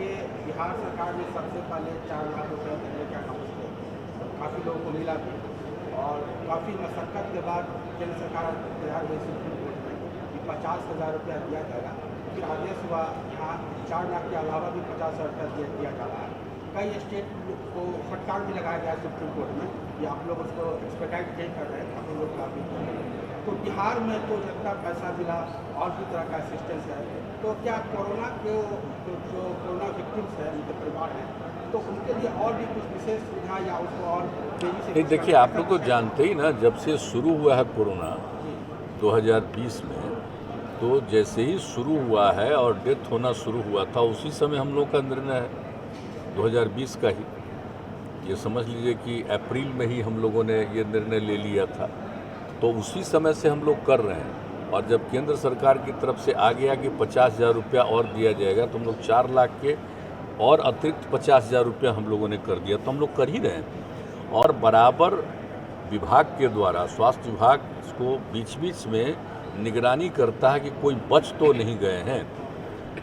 कि बिहार सरकार ने सबसे पहले 4 लाख रुपये देने का काम किया, काफ़ी लोगों को मिला भी, और काफ़ी मशक्क़त के बाद केंद्र सरकार तैयार हुई सुप्रीम कोर्ट में कि 50,000 रुपया दिया जाएगा। फिर आदेश हुआ यहाँ 4 लाख के अलावा भी 50,000 रुपया दिया जा रहा है। कई स्टेट को फटकार भी लगाया गया सुप्रीम कोर्ट में कि आप लोग उसको एक्सपेक्ट नहीं कर रहे हैं, आप लोग काफ़ी कर रहे हैं। तो बिहार में तो जितना पैसा मिला और भी तरह का असिस्टेंस है, तो क्या कोरोना के जो कोरोना विक्टिम्स हैं, उनके परिवार हैं, तो उनके लिए और भी कुछ विशेष सुविधा या उसको और तेजी से? देखिए, आप लोग तो जानते ही ना, जब से शुरू हुआ है कोरोना 2020 में, तो जैसे ही शुरू हुआ है और डेथ होना शुरू हुआ था, उसी समय हम लोग का निर्णय है 2020 का ही। ये समझ लीजिए कि अप्रैल में ही हम लोगों ने ये निर्णय ले लिया था, तो उसी समय से हम लोग कर रहे हैं। और जब केंद्र सरकार की तरफ से आ गया कि 50,000 रुपया और दिया जाएगा, तो हम लोग 4 लाख के और अतिरिक्त 50,000 रुपया हम लोगों ने कर दिया, तो हम लोग कर ही रहे हैं। और बराबर विभाग के द्वारा, स्वास्थ्य विभाग इसको बीच बीच में निगरानी करता है कि कोई बच तो नहीं गए हैं।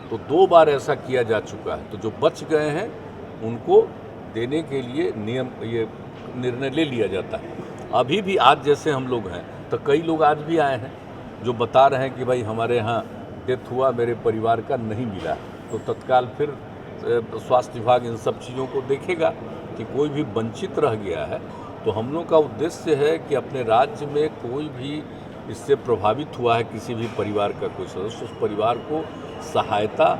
तो 2 बार ऐसा किया जा चुका है, तो जो बच गए हैं उनको देने के लिए ये निर्णय ले लिया जाता है। अभी भी आज जैसे हम लोग हैं, तो कई लोग आज भी आए हैं जो बता रहे हैं कि भाई हमारे यहाँ डेथ हुआ, मेरे परिवार का नहीं मिला, तो तत्काल फिर स्वास्थ्य विभाग इन सब चीज़ों को देखेगा कि कोई भी वंचित रह गया है। तो हम लोग का उद्देश्य है कि अपने राज्य में कोई भी इससे प्रभावित हुआ है, किसी भी परिवार का कोई सदस्य, उस परिवार को सहायता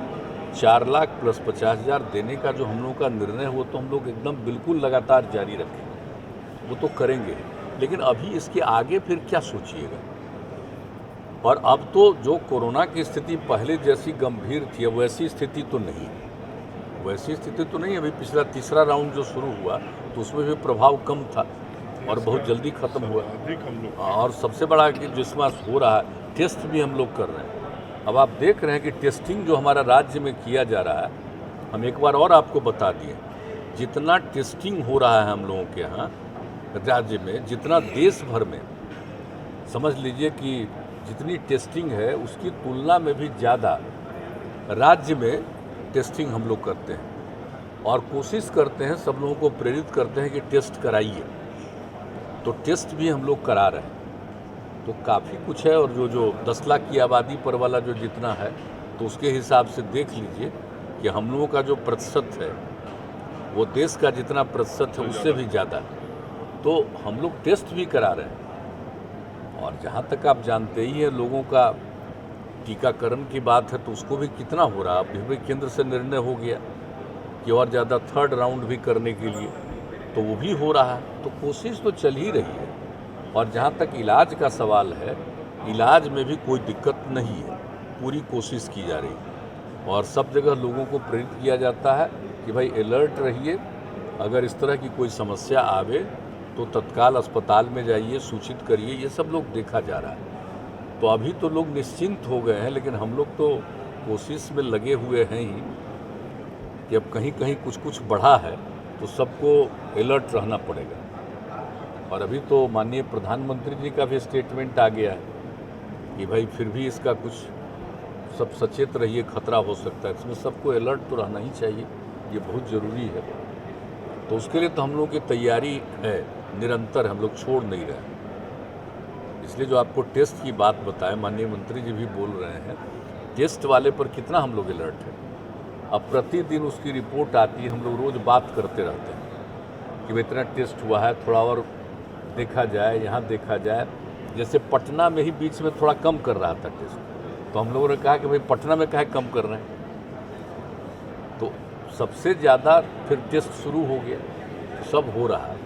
4 लाख प्लस 50,000 देने का जो हम लोग का निर्णय है, वो तो हम लोग एकदम बिल्कुल लगातार जारी रखेंगे, वो तो करेंगे। लेकिन अभी इसके आगे फिर क्या सोचिएगा। और अब तो जो कोरोना की स्थिति पहले जैसी गंभीर थी, अब वैसी स्थिति तो नहीं, वैसी स्थिति तो नहीं। अभी पिछला तीसरा राउंड जो शुरू हुआ, तो उसमें भी प्रभाव कम था और बहुत जल्दी ख़त्म हुआ। और सबसे बड़ा कि जिसमें हो रहा है, टेस्ट भी हम लोग कर रहे हैं। अब आप देख रहे हैं कि टेस्टिंग जो हमारा राज्य में किया जा रहा है, हम एक बार और आपको बता दिए, जितना टेस्टिंग हो रहा है हम लोगों के यहाँ राज्य में, जितना देश भर में, समझ लीजिए कि जितनी टेस्टिंग है उसकी तुलना में भी ज़्यादा राज्य में टेस्टिंग हम लोग करते हैं। और कोशिश करते हैं, सब लोगों को प्रेरित करते हैं कि टेस्ट कराइए, तो टेस्ट भी हम लोग करा रहे हैं। तो काफ़ी कुछ है। और जो 10 लाख की आबादी पर वाला जो जितना है, तो उसके हिसाब से देख लीजिए कि हम लोगों का जो प्रतिशत है, वो देश का जितना प्रतिशत है उससे भी ज़्यादा है। तो हम लोग टेस्ट भी करा रहे हैं। और जहाँ तक आप जानते ही हैं, लोगों का टीकाकरण की बात है, तो उसको भी कितना हो रहा है। अभी भी केंद्र से निर्णय हो गया कि और ज़्यादा 3rd राउंड भी करने के लिए, तो वो भी हो रहा है। तो कोशिश तो चल ही रही है। और जहाँ तक इलाज का सवाल है, इलाज में भी कोई दिक्कत नहीं है, पूरी कोशिश की जा रही है। और सब जगह लोगों को प्रेरित किया जाता है कि भाई अलर्ट रहिए, अगर इस तरह की कोई समस्या आवे तो तत्काल अस्पताल में जाइए, सूचित करिए। ये सब लोग देखा जा रहा है। तो अभी तो लोग निश्चिंत हो गए हैं, लेकिन हम लोग तो कोशिश में लगे हुए हैं ही कि अब कहीं कहीं कुछ कुछ बढ़ा है, तो सबको अलर्ट रहना पड़ेगा। और अभी तो माननीय प्रधानमंत्री जी का भी स्टेटमेंट आ गया है कि भाई फिर भी इसका कुछ सब सचेत रहिए, खतरा हो सकता है। इसमें सबको अलर्ट तो रहना ही चाहिए, ये बहुत ज़रूरी है। तो उसके लिए तो हम लोगों की तैयारी है, निरंतर, हम लोग छोड़ नहीं रहे। इसलिए जो आपको टेस्ट की बात बताएं, माननीय मंत्री जी भी बोल रहे हैं, टेस्ट वाले पर कितना हम लोग अलर्ट है। अब प्रतिदिन उसकी रिपोर्ट आती है, हम लोग रोज़ बात करते रहते हैं कि इतना टेस्ट हुआ है, थोड़ा और देखा जाए, यहाँ देखा जाए। जैसे पटना में ही बीच में थोड़ा कम कर रहा था टेस्ट, तो हम लोगों ने कहा कि भाई पटना में काहे कम कर रहे हैं। तो सबसे ज़्यादा फिर टेस्ट शुरू हो गया, सब हो रहा है।